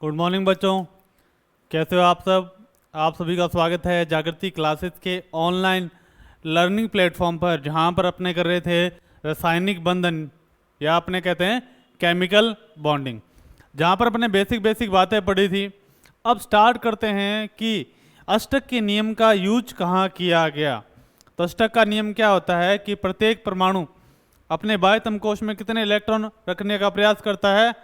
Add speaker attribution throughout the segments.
Speaker 1: Good morning बच्चों, कैसे हो आप सब। आप सभी का स्वागत है जागृति क्लासेस के ऑनलाइन लर्निंग प्लेटफॉर्म पर, जहां पर अपने कर रहे थे रासायनिक बंधन या अपने कहते हैं केमिकल बॉन्डिंग, जहां पर अपने बेसिक बातें पढ़ी थी। अब स्टार्ट करते हैं कि अष्टक के नियम का यूज कहाँ किया गया। तो अष्टक का नियम क्या होता है कि प्रत्येक परमाणु अपने बाह्यतम कोश में कितने इलेक्ट्रॉन रखने का प्रयास करता है?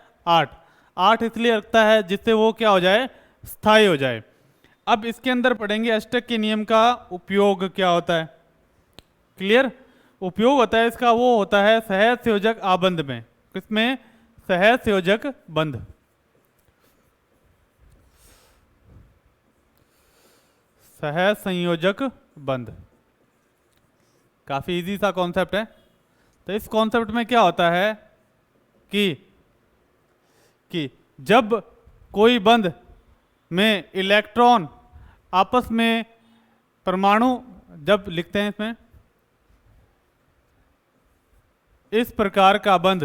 Speaker 1: 8 इसलिए रखता है जिससे वो क्या हो जाए, स्थायी हो जाए। अब इसके अंदर पढ़ेंगे अष्टक के नियम का उपयोग क्या होता है। क्लियर? उपयोग होता है इसका, वो होता है सहज संयोजक आबंध में। किसमें? सहज संयोजक बंध। सहज संयोजक बंध काफी इजी सा कॉन्सेप्ट है। तो इस कॉन्सेप्ट में क्या होता है कि जब कोई बंध में इलेक्ट्रॉन आपस में परमाणु जब लिखते हैं इसमें इस प्रकार का बंध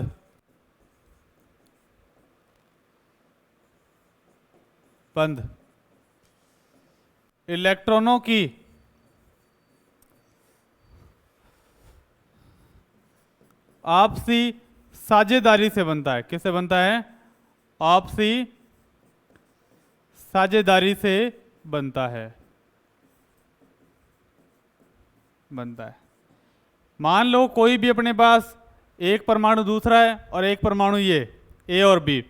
Speaker 1: इलेक्ट्रॉनों की आपसी साझेदारी से बनता है। किससे बनता है? आपसी साझेदारी से बनता है। मान लो कोई भी अपने पास एक परमाणु दूसरा है और एक परमाणु ये ए और बी,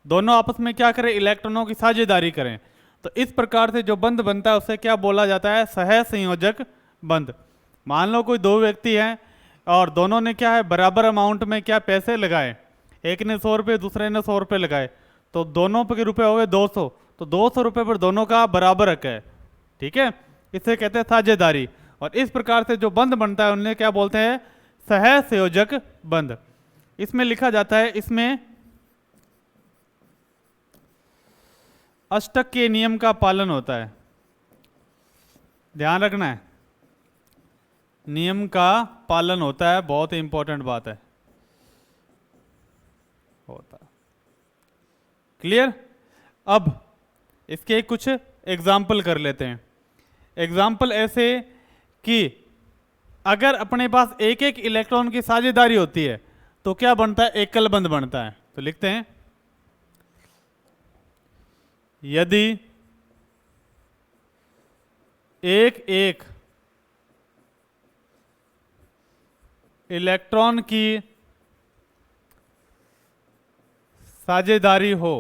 Speaker 1: दोनों आपस में क्या करें? इलेक्ट्रॉनों की साझेदारी करें। तो इस प्रकार से जो बंध बनता है उसे क्या बोला जाता है? सहज संयोजक बंध। मान लो कोई दो व्यक्ति हैं और दोनों ने क्या है, बराबर अमाउंट में क्या पैसे लगाए। एक ने 100 रुपये, दूसरे ने 100 रुपये लगाए, तो दोनों के रुपए हो गए 200। तो 200 रुपये पर दोनों का बराबर हक है। ठीक है, इसे कहते हैं साझेदारी। और इस प्रकार से जो बंध बनता है उन्हें क्या बोलते हैं? सहज संयोजक बंध। इसमें लिखा जाता है, इसमें अष्टक के नियम का पालन होता है। ध्यान रखना है, नियम का पालन होता है, बहुत ही इंपॉर्टेंट बात है। होता क्लियर? अब इसके कुछ एग्जाम्पल कर लेते हैं। एग्जाम्पल ऐसे कि अगर अपने पास एक एक इलेक्ट्रॉन की साझेदारी होती है तो क्या बनता है? एकल बंध बनता है। तो लिखते हैं, यदि एक एक इलेक्ट्रॉन की साझेदारी हो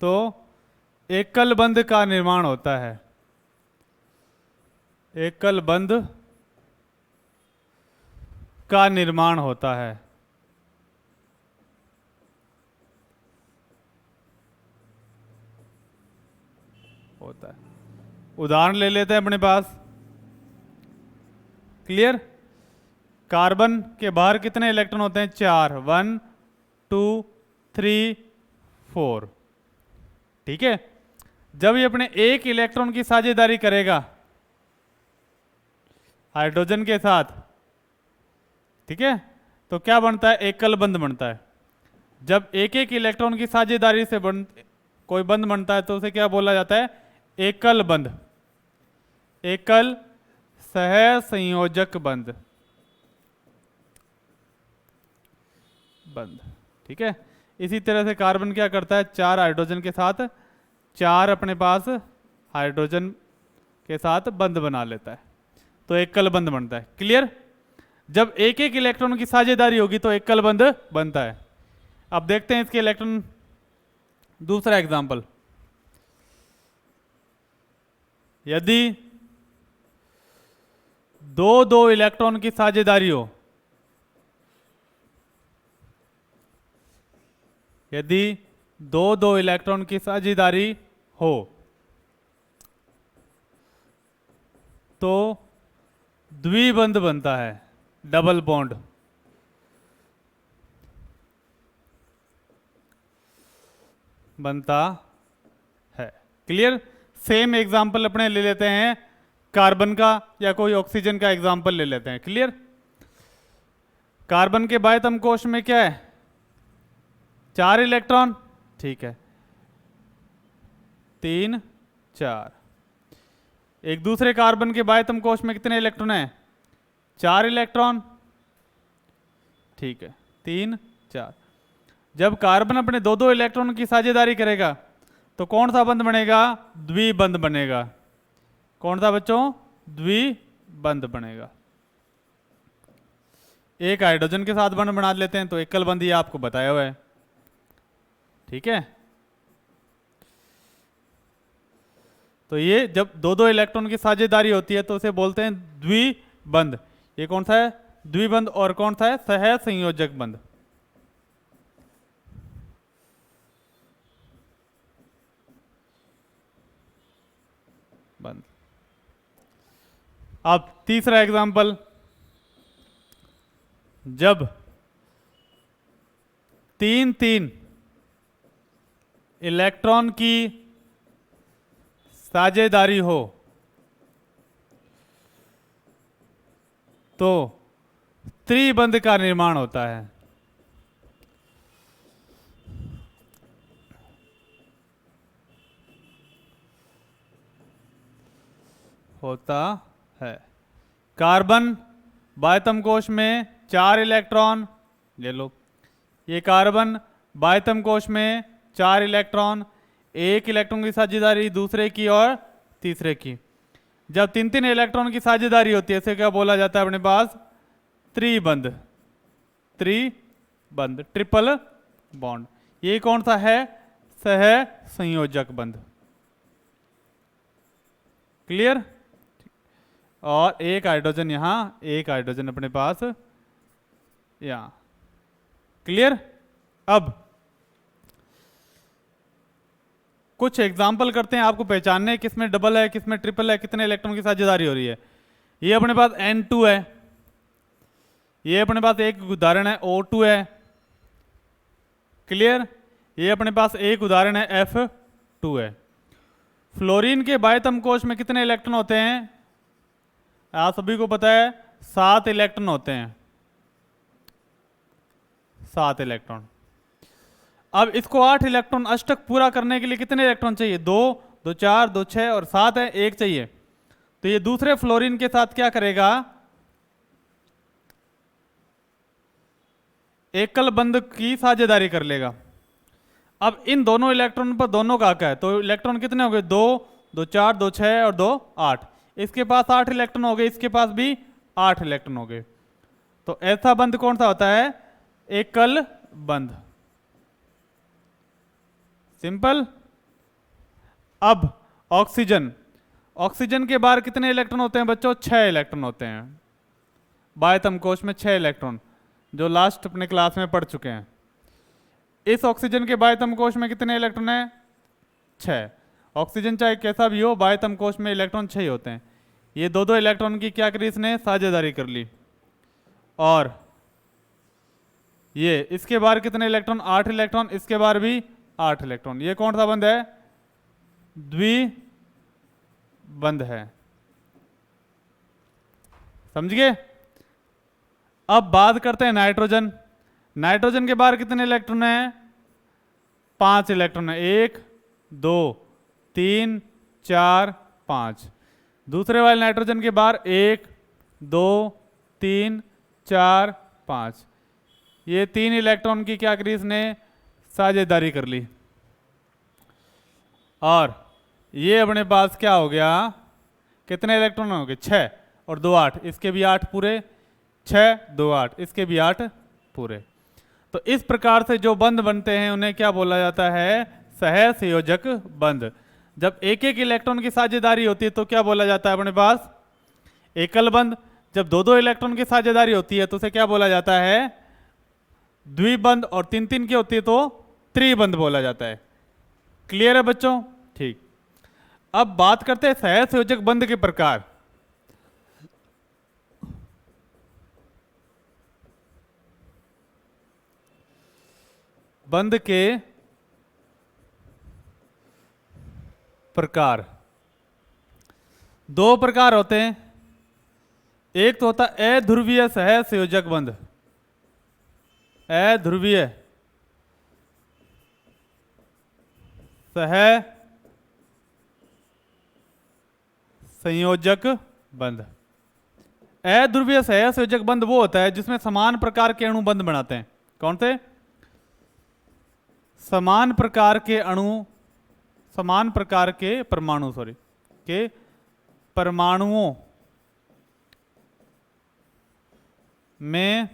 Speaker 1: तो एकल बंध का निर्माण होता है। एकल बंध का निर्माण होता है। उदाहरण ले लेते हैं अपने पास। क्लियर? कार्बन के बाहर कितने इलेक्ट्रॉन होते हैं? 4। 1 2 3 4। ठीक है, जब ये अपने एक इलेक्ट्रॉन की साझेदारी करेगा हाइड्रोजन के साथ, ठीक है, तो क्या बनता है? एकल बंध बनता है। जब एक एक इलेक्ट्रॉन की साझेदारी से कोई बंध बनता है तो उसे क्या बोला जाता है? एकल बंध। एकल सहज संयोजक बंध। ठीक है, इसी तरह से कार्बन क्या करता है? 4 हाइड्रोजन के साथ 4 अपने पास हाइड्रोजन के साथ बंध बना लेता है, तो एकल बंध बनता है। क्लियर? जब एक एक इलेक्ट्रॉन की साझेदारी होगी तो एकल बंध बनता है। अब देखते हैं इसके इलेक्ट्रॉन, दूसरा एग्जांपल। यदि दो इलेक्ट्रॉन की साझेदारी हो, यदि दो इलेक्ट्रॉन की साझेदारी हो तो द्विबंध बनता है, डबल बॉन्ड। बनता है। क्लियर? सेम एग्जांपल अपने ले लेते हैं कार्बन का या कोई ऑक्सीजन का एग्जांपल ले लेते हैं। क्लियर? कार्बन के बाह्यतम कोश में क्या है, 4 इलेक्ट्रॉन, ठीक है, 3 4। एक दूसरे कार्बन के बाह्यतम कोश में कितने इलेक्ट्रॉन हैं, 4 इलेक्ट्रॉन, ठीक है, 3 4। जब कार्बन अपने 2-2 इलेक्ट्रॉन की साझेदारी करेगा तो कौन सा बंध बनेगा, द्विबंध बनेगा। कौन सा बच्चों, द्विबंध बनेगा। एक हाइड्रोजन के साथ बंध बना लेते हैं तो एकल बंध, ये आपको बताया हुआ है, ठीक है। तो ये जब 2-2 इलेक्ट्रॉन की साझेदारी होती है तो उसे बोलते हैं द्विबंध। ये कौन सा है, द्विबंध, और कौन सा है, सहसंयोजक बंध। बंध। अब तीसरा एग्जांपल, जब 3-3 इलेक्ट्रॉन की साझेदारी हो तो त्रिबंध का निर्माण होता है। कार्बन बाह्यतम कोश में 4 इलेक्ट्रॉन ले लो, ये कार्बन बाह्यतम कोश में 4 इलेक्ट्रॉन, एक इलेक्ट्रॉन की साझेदारी दूसरे की और तीसरे की। जब 3-3 इलेक्ट्रॉन की साझेदारी होती है इसे क्या बोला जाता है अपने पास, त्रिबंध। त्रिबंध, ट्रिपल बॉन्ड। ये कौन सा है, सहसंयोजक बंध। क्लियर। और एक हाइड्रोजन यहां, एक हाइड्रोजन अपने पास यहां। क्लियर। अब कुछ एग्जाम्पल करते हैं आपको पहचानने, किसमें डबल है किसमें ट्रिपल है, कितने इलेक्ट्रॉन की साझेदारी हो रही है। ये अपने पास N2 है, ये अपने पास एक उदाहरण है O2 है। क्लियर। ये अपने पास एक उदाहरण है F2 है। फ्लोरीन के बाह्यतम कोश में कितने इलेक्ट्रॉन होते हैं, आप सभी को पता है 7 इलेक्ट्रॉन होते हैं, 7 इलेक्ट्रॉन। अब इसको 8 इलेक्ट्रॉन अष्टक पूरा करने के लिए कितने इलेक्ट्रॉन चाहिए, 2 2 4 2 6 और 7 है, एक चाहिए। तो ये दूसरे फ्लोरीन के साथ क्या करेगा, एकल बंध की साझेदारी कर लेगा। अब इन दोनों इलेक्ट्रॉन पर दोनों का हक है, तो इलेक्ट्रॉन कितने हो गए, 2 2 4 2 6 और 2 8। इसके पास 8 इलेक्ट्रॉन हो गए, इसके पास भी 8 इलेक्ट्रॉन हो गए। तो ऐसा बंध कौन सा होता है, एकल बंध। सिंपल। अब ऑक्सीजन, ऑक्सीजन के बाहर कितने इलेक्ट्रॉन होते हैं बच्चों, 6 इलेक्ट्रॉन होते हैं। बाह्यतम कोश में 6 इलेक्ट्रॉन, जो लास्ट अपने क्लास में पढ़ चुके हैं। इस ऑक्सीजन के बाह्यतम कोश में कितने इलेक्ट्रॉन है, 6। ऑक्सीजन चाहे कैसा भी हो, बाह्यतम कोश में इलेक्ट्रॉन 6 होते हैं। ये 2-2 इलेक्ट्रॉन की क्या करी इसने, साझेदारी कर ली। और ये इसके बाहर कितने इलेक्ट्रॉन, 8 इलेक्ट्रॉन, इसके बाहर भी 8 इलेक्ट्रॉन। ये कौन सा बंध है, द्विबंध है। समझ गए। अब बात करते हैं नाइट्रोजन। नाइट्रोजन के बाहर कितने इलेक्ट्रॉन हैं, 5 इलेक्ट्रॉन है, 1 2 3 4 5। दूसरे वाले नाइट्रोजन के बाहर 1 2 3 4 5। ये 3 इलेक्ट्रॉन की क्या करी इसने, साझेदारी कर ली। और ये अपने पास क्या हो गया, कितने इलेक्ट्रॉन हो गए, 6 और 2 8, इसके भी 8 पूरे, 6 2 8, इसके भी 8 पूरे। तो इस प्रकार से जो बंध बनते हैं उन्हें क्या बोला जाता है, सहसंयोजक बंध। जब एक एक इलेक्ट्रॉन की साझेदारी होती है तो क्या बोला जाता है अपने पास, एकल बंध। जब 2-2 इलेक्ट्रॉन की साझेदारी होती है तो उसे क्या बोला जाता है, द्विबंध। और 3-3 की होती है तो त्रिबंध बोला जाता है। क्लियर है बच्चों। ठीक। अब बात करते हैं सहसंयोजक बंध के प्रकार। बंध के प्रकार 2 प्रकार होते हैं। एक तो होता है अध्रुवीय सहसंयोजक बंध, अध्रुवीय सह संयोजक बंध। अध्रुवीय सह संयोजक बंध वो होता है जिसमें समान प्रकार के अणु बंध बनाते हैं। कौन से? समान प्रकार के अणु, समान प्रकार के परमाणु, सॉरी, के परमाणुओं में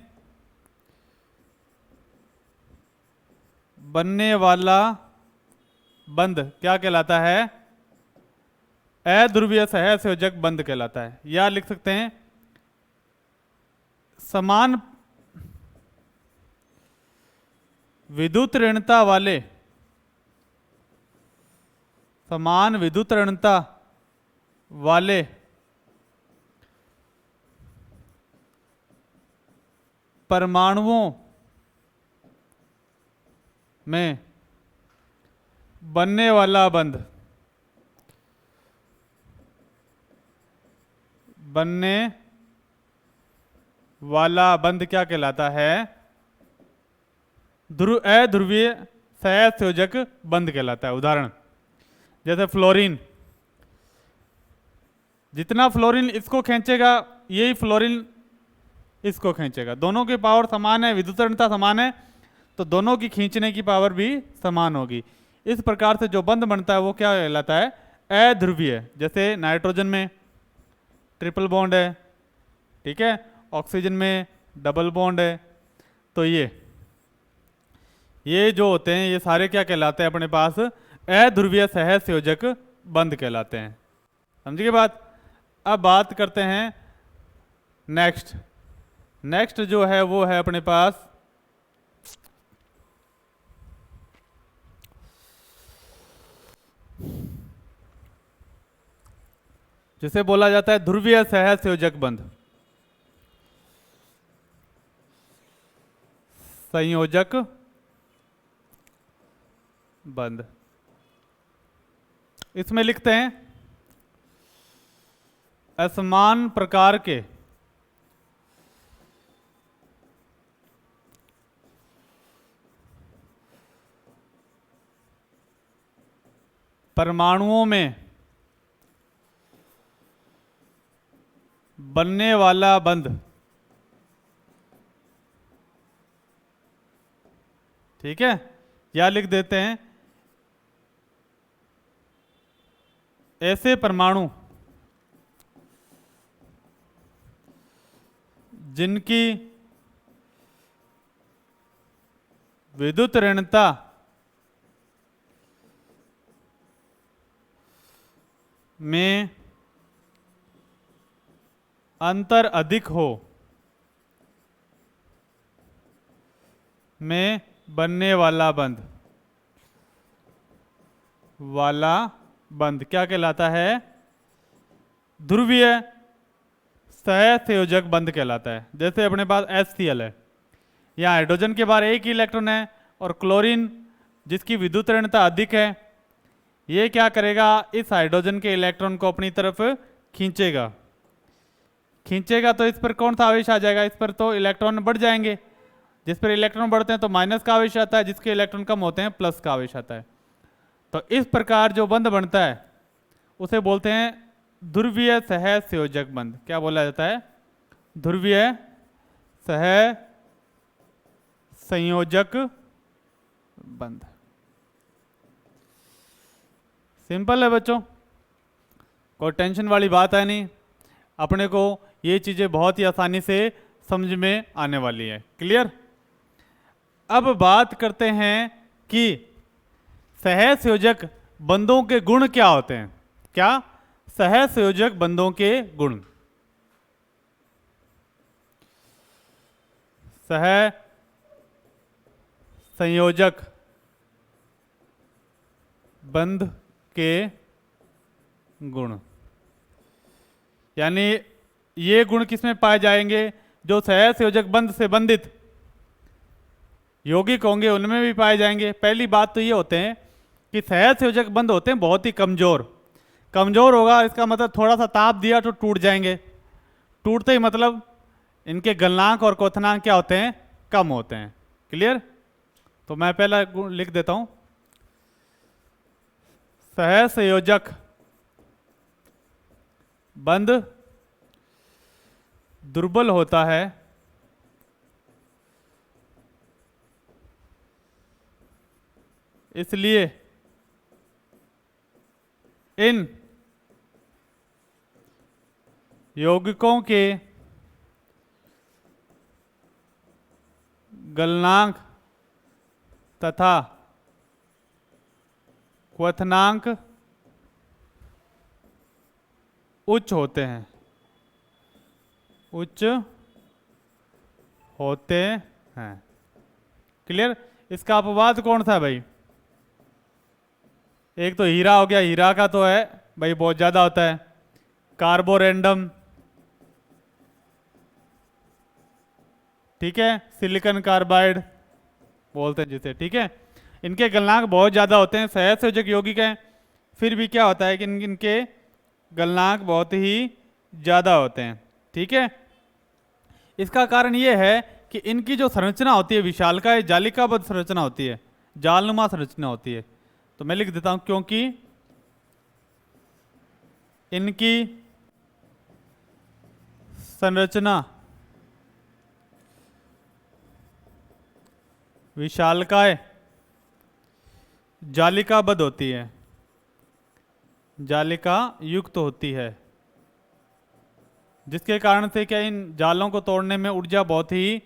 Speaker 1: बनने वाला बंध क्या कहलाता है? अध्रुवीय सह संयोजक बंध कहलाता है। या लिख सकते हैं समान विद्युत ऋणता वाले, समान विद्युत ऋणता वाले परमाणुओं में बनने वाला बंध, बनने वाला बंध क्या कहलाता है? अध्रुवीय सह संयोजक बंध कहलाता है। उदाहरण जैसे फ्लोरीन, जितना फ्लोरीन इसको खींचेगा यही फ्लोरीन इसको खींचेगा। दोनों की पावर समान है, विद्युत ऋणता समान है, तो दोनों की खींचने की पावर भी समान होगी। इस प्रकार से जो बंध बनता है वो क्या कहलाता है? अध्रुवीय। जैसे नाइट्रोजन में ट्रिपल बॉन्ड है, ठीक है, ऑक्सीजन में डबल बॉन्ड है। तो ये जो होते हैं ये सारे क्या कहलाते हैं अपने पास? अध्रुवीय सह संयोजक बंध कहलाते हैं। समझिए बात। अब बात करते हैं नेक्स्ट। नेक्स्ट जो है वो है अपने पास जिसे बोला जाता है ध्रुवीय सह संयोजक बंध। संयोजक बंध, इसमें लिखते हैं असमान प्रकार के परमाणुओं में बनने वाला बंध, ठीक है। या लिख देते हैं ऐसे परमाणु जिनकी विद्युत ऋणता में अंतर अधिक हो, में बनने वाला बंध, क्या कहलाता है? ध्रुवीय सह संयोजक बंध कहलाता है। जैसे अपने पास HCl है, यहाँ हाइड्रोजन के बाहर एक ही इलेक्ट्रॉन है और क्लोरीन जिसकी विद्युत ऋणता अधिक है, ये क्या करेगा? इस हाइड्रोजन के इलेक्ट्रॉन को अपनी तरफ खींचेगा। तो इस पर कौन सा आवेश आ जाएगा? इस पर तो इलेक्ट्रॉन बढ़ जाएंगे। जिस पर इलेक्ट्रॉन बढ़ते हैं तो माइनस का आवेश आता है, जिसके इलेक्ट्रॉन कम होते हैं प्लस का आवेश आता है। तो इस प्रकार जो बंध बनता है उसे बोलते हैं ध्रुवीय सह संयोजक बंध। क्या बोला जाता है? ध्रुवीय सह संयोजक बंध। सिंपल है बच्चों, कोई टेंशन वाली बात है नहीं। अपने को ये चीजें बहुत ही आसानी से समझ में आने वाली है। क्लियर? अब बात करते हैं कि सह संयोजक बंधों के गुण क्या होते हैं। क्या? सह संयोजक बंधों के गुण। सह संयोजक बंध के गुण, यानी ये गुण किसमें पाए जाएंगे? जो सह संयोजक बंध से बंधित यौगिक होंगे उनमें भी पाए जाएंगे। पहली बात तो ये होते हैं कि सह संयोजक बंध होते हैं बहुत ही कमजोर। कमजोर होगा इसका मतलब थोड़ा सा ताप दिया तो टूट जाएंगे। टूटते ही मतलब इनके गलनांक और क्वथनांक क्या होते हैं? कम होते हैं। क्लियर? तो मैं पहला गुण लिख देता हूं, सहसंयोजक बंध दुर्बल होता है इसलिए इन यौगिकों के गलनांक तथा क्वथनांक उच्च होते हैं, उच्च होते हैं। क्लियर? इसका अपवाद कौन था भाई? एक तो हीरा हो गया, हीरा का तो है भाई बहुत ज्यादा होता है। कार्बोरेंडम, ठीक है, सिलिकॉन कार्बाइड बोलते हैं जिसे, ठीक है, इनके गलनांक बहुत ज्यादा होते हैं, सहसंयोजक यौगिक हैं, फिर भी क्या होता है कि इनके गलनांक बहुत ही ज्यादा होते हैं, ठीक है। इसका कारण यह है कि इनकी जो संरचना होती है विशालकाय जालिकाबद्ध संरचना होती है, जालनुमा संरचना होती है। तो मैं लिख देता हूं, क्योंकि इनकी संरचना विशालकाय जालिकाबद्ध होती है, जालिका युक्त होती है, जिसके कारण से क्या इन जालों को तोड़ने में ऊर्जा बहुत ही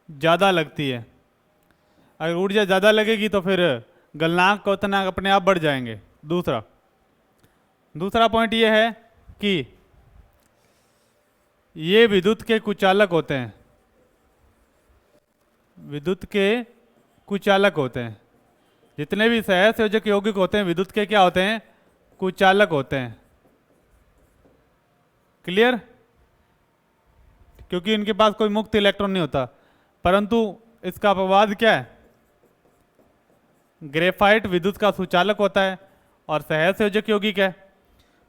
Speaker 1: ज़्यादा लगती है। अगर ऊर्जा ज़्यादा लगेगी तो फिर गलनांक क्वथनांक अपने आप बढ़ जाएंगे। दूसरा पॉइंट ये है कि ये विद्युत के कुचालक होते हैं, विद्युत के कुचालक होते हैं। जितने भी सहसंयोजक यौगिक होते हैं विद्युत के क्या होते हैं? कुचालक होते हैं। क्लियर? क्योंकि इनके पास कोई मुक्त इलेक्ट्रॉन नहीं होता। परंतु इसका अपवाद क्या है? ग्रेफाइट विद्युत का सुचालक होता है और सहसंयोजक यौगिक है।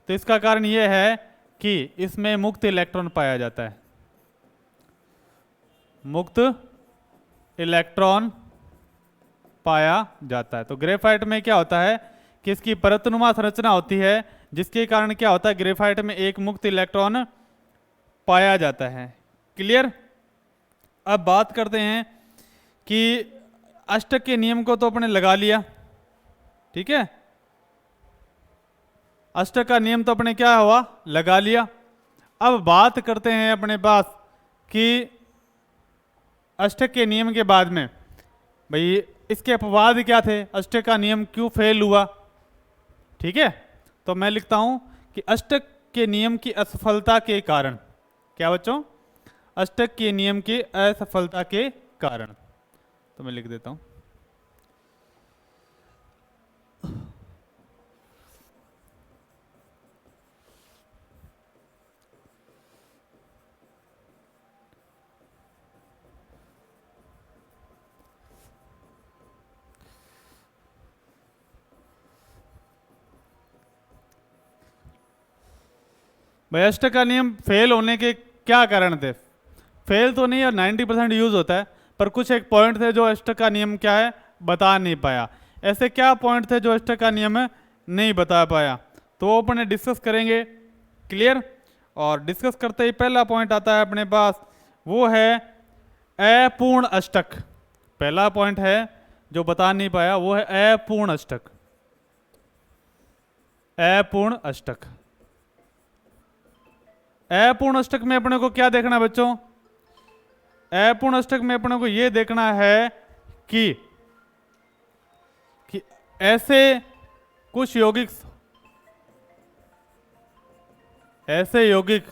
Speaker 1: तो इसका कारण यह है कि इसमें मुक्त इलेक्ट्रॉन पाया जाता है, मुक्त इलेक्ट्रॉन पाया जाता है। तो ग्रेफाइट में क्या होता है कि इसकी परतनुमा संरचना होती है, जिसके कारण क्या होता है ग्रेफाइट में एक मुक्त इलेक्ट्रॉन पाया जाता है। क्लियर? अब बात करते हैं कि अष्टक के नियम को तो अपने लगा लिया, ठीक है, अष्टक का नियम तो अपने क्या हुआ? लगा लिया। अब बात करते हैं अपने पास कि अष्टक के नियम के बाद में भाई इसके अपवाद क्या थे, अष्टक का नियम क्यों फेल हुआ, ठीक है। तो मैं लिखता हूं कि अष्टक के नियम की असफलता के कारण, क्या बच्चों? अष्टक के नियम की असफलता के कारण। तो मैं लिख देता हूं, भाई अष्टक का नियम फेल होने के क्या कारण थे? फेल तो नहीं, और 90% यूज होता है, पर कुछ एक पॉइंट थे जो अष्टक का नियम क्या है बता नहीं पाया। ऐसे क्या पॉइंट थे जो अष्टक का नियम नहीं बता पाया? तो वो अपने डिस्कस करेंगे। क्लियर? और डिस्कस करते ही पहला पॉइंट आता है अपने पास, वो है अपूर्ण अष्टक। पहला पॉइंट है जो बता नहीं पाया वो है अपूर्ण अष्टक। अपूर्ण अष्टक, अपूर्ण अष्टक में अपने को क्या देखना बच्चों? अपूर्ण अष्टक में अपने को यह देखना है कि ऐसे कुछ यौगिक, ऐसे यौगिक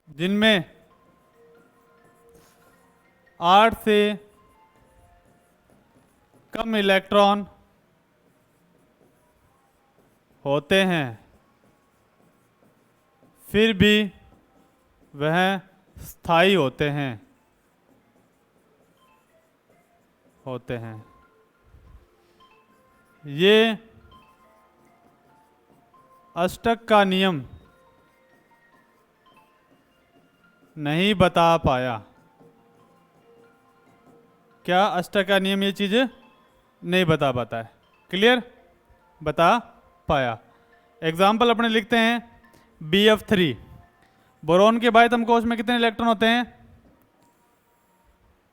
Speaker 1: जिनमें 8 से कम इलेक्ट्रॉन होते हैं, फिर भी वह स्थायी होते हैं, ये अष्टक का नियम नहीं बता पाया। क्या अष्टक का नियम ये चीज नहीं बता पाता है। क्लियर, बता पाया। एग्जाम्पल अपने लिखते हैं BF3। बोरोन के बाह्यतम कोश में कितने इलेक्ट्रॉन होते हैं?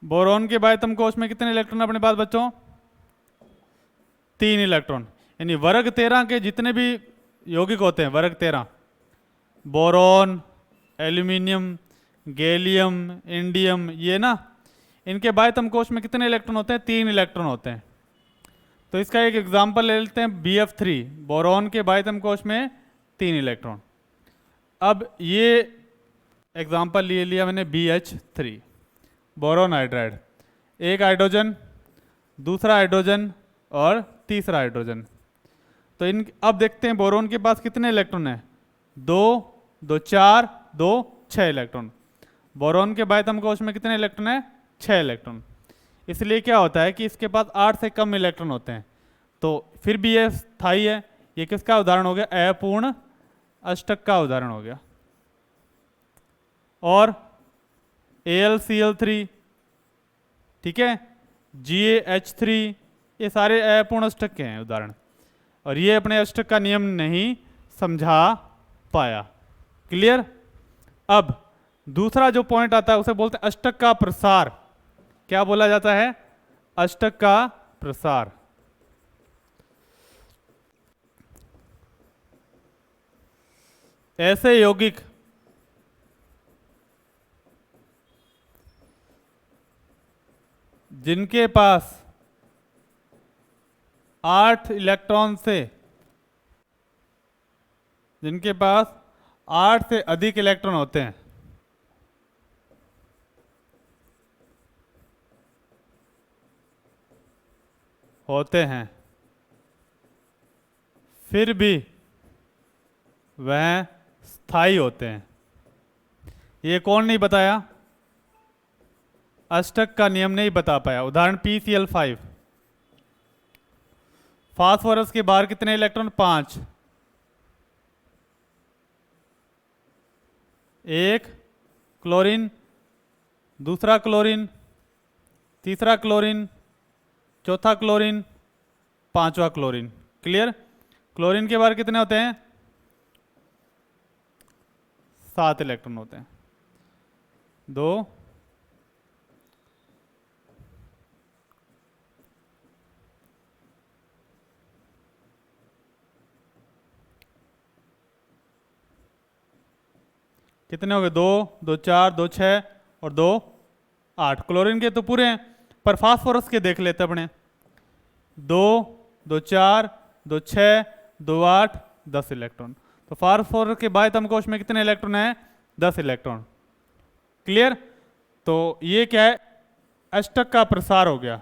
Speaker 1: बोरोन के बाह्यतम कोश में कितने इलेक्ट्रॉन अपने पास बच्चों? 3 इलेक्ट्रॉन। यानी वर्ग 13 के जितने भी यौगिक होते हैं, वर्ग 13, बोरोन, एल्यूमिनियम, गैलियम, इंडियम, ये ना, इनके बाह्यतम कोश में कितने इलेक्ट्रॉन होते हैं? 3 इलेक्ट्रॉन होते हैं। तो इसका एक एग्जाम्पल ले लेते हैं BF3। बोरोन के बाह्यतम कोश में 3 इलेक्ट्रॉन। अब ये एग्जाम्पल ले लिया मैंने BH3, बोरोन हाइड्राइड। एक हाइड्रोजन, दूसरा हाइड्रोजन और तीसरा हाइड्रोजन। तो इन अब देखते हैं बोरोन के पास कितने इलेक्ट्रॉन हैं? 2, 2 4, 2 6 इलेक्ट्रॉन। बोरोन के बाह्यतम कोश में कितने इलेक्ट्रॉन हैं? 6 इलेक्ट्रॉन। इसलिए क्या होता है कि इसके पास 8 से कम इलेक्ट्रॉन होते हैं। तो फिर भी ये स्थायी है। ये किसका उदाहरण हो गया? अपूर्ण अष्टक का उदाहरण हो गया। और AlCl3, ठीक है, GaH3, ये सारे अपूर्ण अष्टक के हैं उदाहरण। और ये अपने अष्टक का नियम नहीं समझा पाया। क्लियर। अब दूसरा जो पॉइंट आता है उसे बोलते हैं अष्टक का प्रसार। क्या बोला जाता है? अष्टक का प्रसार। ऐसे यौगिक जिनके पास 8 इलेक्ट्रॉन से, जिनके पास 8 से अधिक इलेक्ट्रॉन होते हैं, फिर भी वह स्थायी होते हैं। ये कौन नहीं बताया? अष्टक का नियम नहीं बता पाया। उदाहरण PCl5। फास्फोरस के बाहर कितने इलेक्ट्रॉन? 5। एक क्लोरीन, दूसरा क्लोरीन, तीसरा क्लोरीन, चौथा क्लोरीन, पांचवा क्लोरीन। क्लियर। क्लोरीन के बाहर कितने होते हैं? 7 इलेक्ट्रॉन होते हैं। 2, कितने हो गए? 2, 2 4, 2 6 और 2 8। क्लोरीन के तो पूरे हैं, पर फास्फोरस के देख लेते अपने। 2, 2 4, 2 6, 2 8, 10 इलेक्ट्रॉन। तो फास्फोरस के बाह्यतम कोश में कितने इलेक्ट्रॉन हैं? 10 इलेक्ट्रॉन। क्लियर। तो ये क्या है? अष्टक का प्रसार हो गया।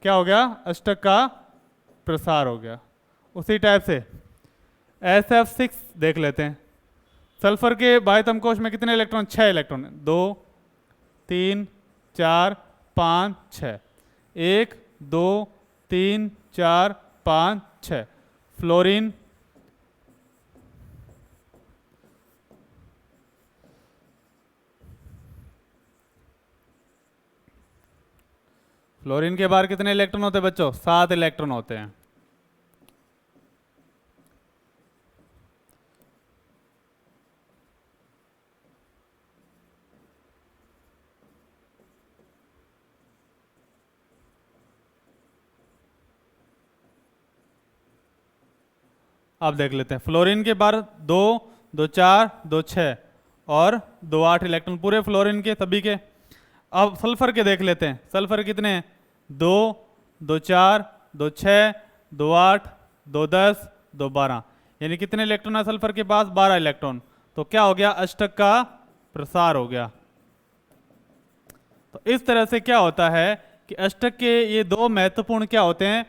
Speaker 1: क्या हो गया? अष्टक का प्रसार हो गया। उसी टाइप से SF6 देख लेते हैं। सल्फर के बाह्यतम कोश में कितने इलेक्ट्रॉन? 6 इलेक्ट्रॉन। 2, 3, 4, 5, 6। 1, 2, 3, 4, 5, 6। फ्लोरीन, फ्लोरीन के बाहर कितने इलेक्ट्रॉन होते हैं बच्चों? 7 इलेक्ट्रॉन होते हैं। अब देख लेते हैं। फ्लोरीन के बाहर 2, 2 4, 2 6 और 2 8 इलेक्ट्रॉन पूरे फ्लोरीन के सभी के। अब सल्फर के देख लेते हैं। सल्फर कितने हैं? 2, 2 4, 2 6, 2 8, 2 10, 2 12। यानी कितने इलेक्ट्रॉन है सल्फर के पास? 12 इलेक्ट्रॉन। तो क्या हो गया? अष्टक का प्रसार हो गया। तो इस तरह से क्या होता है कि अष्टक के ये 2 महत्वपूर्ण क्या होते हैं?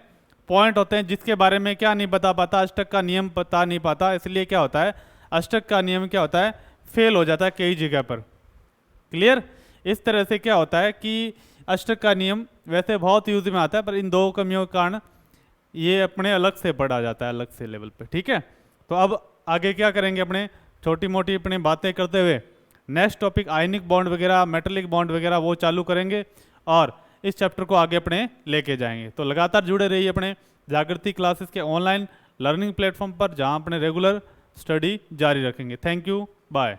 Speaker 1: पॉइंट होते हैं, जिसके बारे में क्या नहीं बता पाता, अष्टक का नियम बता नहीं पाता। इसलिए क्या होता है? अष्टक का नियम क्या होता है? फेल हो जाता है कई जगह पर। क्लियर। इस तरह से क्या होता है कि अष्टक का नियम वैसे बहुत यूज में आता है, पर इन 2 कमियों के कारण ये अपने अलग से पढ़ा जाता है, अलग से लेवल पे। ठीक है। तो अब आगे क्या करेंगे? अपने छोटी मोटी अपनी बातें करते हुए नेक्स्ट टॉपिक आयनिक बॉन्ड वगैरह, मेटलिक बॉन्ड वगैरह वो चालू करेंगे और इस चैप्टर को आगे अपने लेके जाएंगे। तो लगातार जुड़े रहिए अपने जागृति क्लासेस के ऑनलाइन लर्निंग प्लेटफॉर्म पर, जहां अपने रेगुलर स्टडी जारी रखेंगे। Thank you, bye.